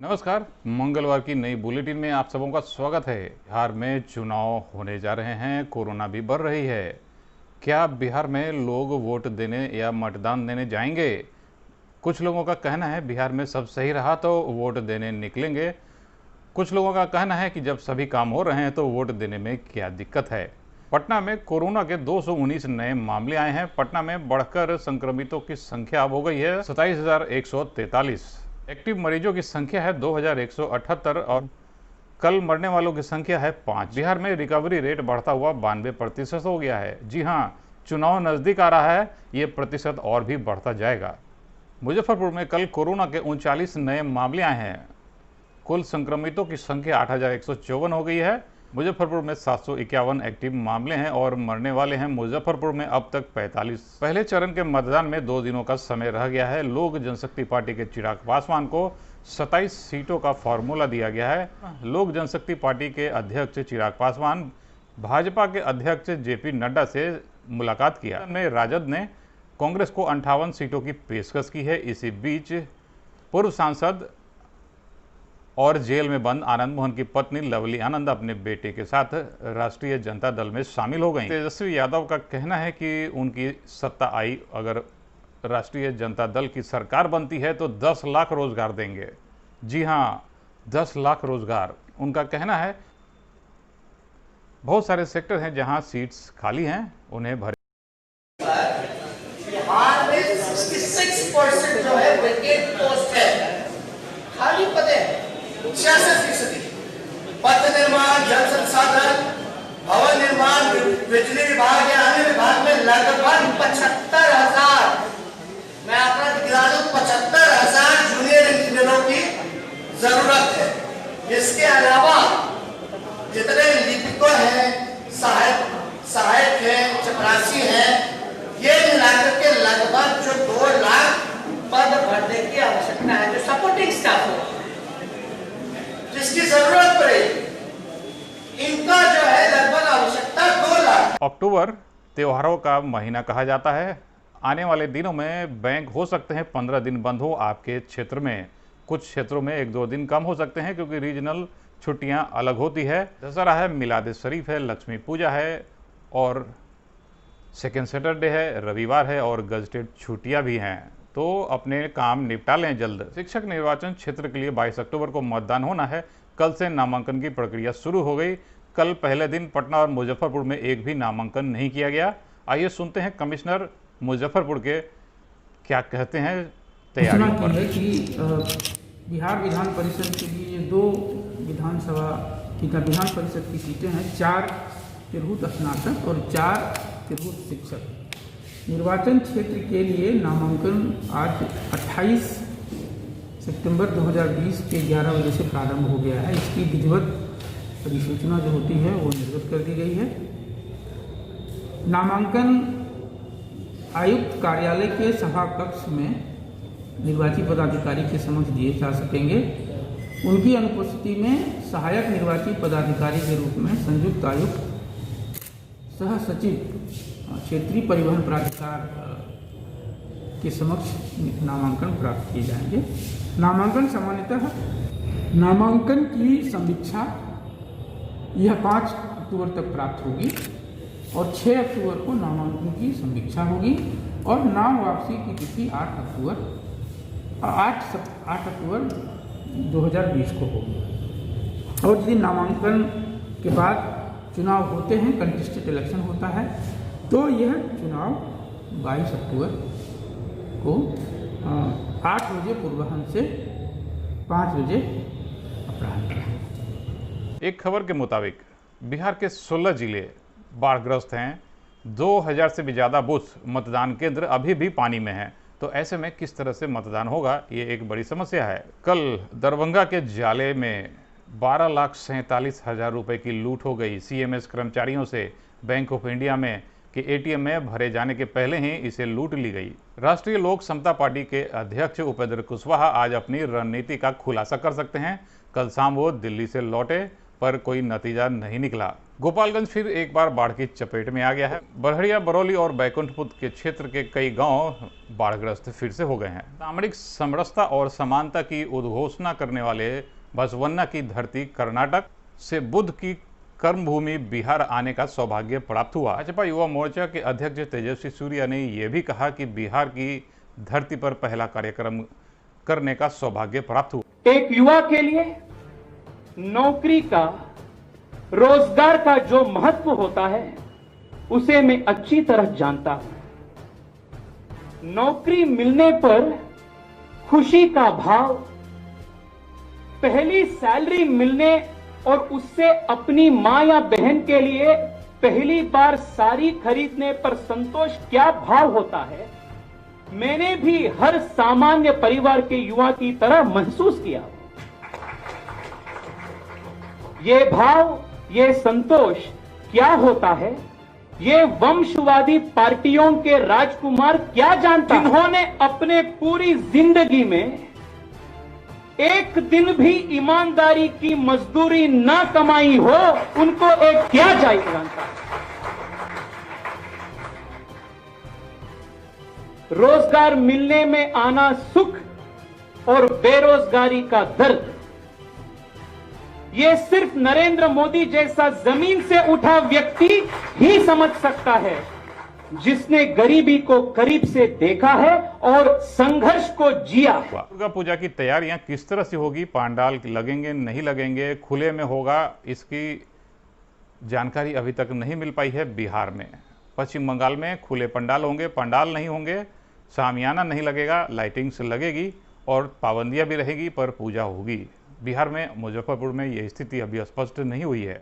नमस्कार। मंगलवार की नई बुलेटिन में आप सबों का स्वागत है। बिहार में चुनाव होने जा रहे हैं, कोरोना भी बढ़ रही है। क्या बिहार में लोग वोट देने या मतदान देने जाएंगे? कुछ लोगों का कहना है बिहार में सब सही रहा तो वोट देने निकलेंगे। कुछ लोगों का कहना है कि जब सभी काम हो रहे हैं तो वोट देने में क्या दिक्कत है। पटना में कोरोना के 219 नए मामले आए हैं। पटना में बढ़कर संक्रमितों की संख्या अब हो गई है 27,143। एक्टिव मरीजों की संख्या है 2,178 और कल मरने वालों की संख्या है 5। बिहार में रिकवरी रेट बढ़ता हुआ 92% हो गया है। जी हाँ, चुनाव नजदीक आ रहा है, ये प्रतिशत और भी बढ़ता जाएगा। मुजफ्फरपुर में कल कोरोना के 39 नए मामले आए हैं। कुल संक्रमितों की संख्या 8,154 हो गई है। मुजफ्फरपुर में 751 एक्टिव मामले हैं और मरने वाले हैं मुजफ्फरपुर में अब तक 45। पहले चरण के मतदान में 2 दिनों का समय रह गया है। लोक जनशक्ति पार्टी के चिराग पासवान को 27 सीटों का फॉर्मूला दिया गया है। लोक जनशक्ति पार्टी के अध्यक्ष चिराग पासवान भाजपा के अध्यक्ष जेपी नड्डा से मुलाकात किया। में राजद ने कांग्रेस को 58 सीटों की पेशकश की है। इसी बीच पूर्व सांसद और जेल में बंद आनंद मोहन की पत्नी लवली आनंद अपने बेटे के साथ राष्ट्रीय जनता दल में शामिल हो गई। तेजस्वी यादव का कहना है कि उनकी सत्ता आई, अगर राष्ट्रीय जनता दल की सरकार बनती है तो 10 लाख रोजगार देंगे। जी हाँ, 10 लाख रोजगार उनका कहना है। बहुत सारे सेक्टर हैं जहां सीट्स खाली हैं, उन्हें भरे। बिहार में 66% जो है वेकेंट पोस्ट है, खाली पद है। 66%। पथ निर्माण, जल संसाधन, भवन निर्माण, बिजली विभाग या अन्य विभाग में लगभग 75,000, मैं आंकड़ा गिरा दूं, 75,000 जूनियर इंजीनियरों की जरूरत है। इसके अलावा जितने लिपिकों हैं, सहायक हैं, चपरासी हैं, ये मिलाकर के लगभग जो 2 लाख पद भरने की आवश्यकता है, जो सपोर्टिंग स्टाफ हो, जिसकी जरूरत पड़ेगी, इनका जो है लगभग आवश्यकता 2 लाख। अक्टूबर त्योहारों का महीना कहा जाता है। आने वाले दिनों में बैंक हो सकते हैं 15 दिन बंद हो आपके क्षेत्र में। कुछ क्षेत्रों में 1-2 दिन कम हो सकते हैं क्योंकि रीजनल छुट्टियां अलग होती है। दशहरा है, मिलाद शरीफ है, लक्ष्मी पूजा है और सेकेंड सैटरडे है, रविवार है और गजटेड छुट्टियां भी हैं, तो अपने काम निपटा लें जल्द। शिक्षक निर्वाचन क्षेत्र के लिए 22 अक्टूबर को मतदान होना है। कल से नामांकन की प्रक्रिया शुरू हो गई। कल पहले दिन पटना और मुजफ्फरपुर में एक भी नामांकन नहीं किया गया। आइए सुनते हैं कमिश्नर मुजफ्फरपुर के क्या कहते हैं तैयारियों पर। है कि बिहार विधान परिषद के लिए 2 विधानसभा विधान परिषद की सीटें हैं, 4 तिरहुत स्नातक और 4 तिरहुत शिक्षक। निर्वाचन क्षेत्र के लिए नामांकन आज 28 सितंबर 2020 के 11 बजे से प्रारंभ हो गया है। इसकी विधिवत अधिसूचना जो होती है वो निर्गत कर दी गई है। नामांकन आयुक्त कार्यालय के सभा कक्ष में निर्वाची पदाधिकारी के समक्ष दिए जा सकेंगे। उनकी अनुपस्थिति में सहायक निर्वाची पदाधिकारी के रूप में संयुक्त आयुक्त, सह सचिव, क्षेत्रीय परिवहन प्राधिकार के समक्ष नामांकन प्राप्त किए जाएंगे। नामांकन सामान्यतः नामांकन की समीक्षा यह 5 अक्टूबर तक प्राप्त होगी और 6 अक्टूबर को नामांकन की समीक्षा होगी और नाम वापसी की तिथि 8 अक्टूबर 2020 को होगी। और यदि नामांकन के बाद चुनाव होते हैं, कंटेस्टेड इलेक्शन होता है, तो यह चुनाव 22 अक्टूबर को 8 बजे पूर्वाह्न से 5 बजे अपराह्न। एक खबर के मुताबिक बिहार के 16 जिले बाढ़ग्रस्त हैं। 2000 से भी ज़्यादा बूथ मतदान केंद्र अभी भी पानी में हैं। तो ऐसे में किस तरह से मतदान होगा, ये एक बड़ी समस्या है। कल दरभंगा के जाले में 12,47,000 रुपए की लूट हो गई। सीएमएस कर्मचारियों से बैंक ऑफ इंडिया में कि एटीएम में भरे जाने के पहले ही इसे लूट ली गई। राष्ट्रीय लोक समता पार्टी के अध्यक्ष उपेंद्र कुशवाहा आज अपनी रणनीति का खुलासा कर सकते हैं। कल शाम वो दिल्ली से लौटे। पर कोई नतीजा नहीं निकला। गोपालगंज फिर एक बार बाढ़ की चपेट में आ गया है। बरहड़िया, बरौली और बैकुंठपुर के क्षेत्र के कई गांव बाढ़ग्रस्त फिर से हो गए हैं। सामरिक समरसता और समानता की उद्घोषणा करने वाले बसवन्ना की धरती कर्नाटक से बुद्ध की कर्मभूमि बिहार आने का सौभाग्य प्राप्त हुआ। भाजपा युवा मोर्चा के अध्यक्ष तेजस्वी सूर्या ने यह भी कहा कि बिहार की धरती पर पहला कार्यक्रम करने का सौभाग्य प्राप्त हुआ। एक युवा के लिए नौकरी का, रोजगार का जो महत्व होता है उसे मैं अच्छी तरह जानता हूं। नौकरी मिलने पर खुशी का भाव, पहली सैलरी मिलने और उससे अपनी मां या बहन के लिए पहली बार साड़ी खरीदने पर संतोष क्या भाव होता है, मैंने भी हर सामान्य परिवार के युवा की तरह महसूस किया। ये भाव, ये संतोष क्या होता है, ये वंशवादी पार्टियों के राजकुमार क्या जानते हैं, जिन्होंने अपने पूरी जिंदगी में एक दिन भी ईमानदारी की मजदूरी ना कमाई हो, उनको एक क्या जानता है। रोजगार मिलने में आना सुख और बेरोजगारी का दर्द, ये सिर्फ नरेंद्र मोदी जैसा जमीन से उठा व्यक्ति ही समझ सकता है, जिसने गरीबी को करीब से देखा है और संघर्ष को जिया है। दुर्गा पूजा की तैयारियां किस तरह से होगी, पंडाल लगेंगे नहीं लगेंगे, खुले में होगा, इसकी जानकारी अभी तक नहीं मिल पाई है। बिहार में, पश्चिम बंगाल में खुले पंडाल होंगे, पंडाल नहीं होंगे, शामियाना नहीं लगेगा, लाइटिंग्स लगेगी और पाबंदियां भी रहेगी पर पूजा होगी। बिहार में मुजफ्फरपुर में यह स्थिति अभी स्पष्ट नहीं हुई है।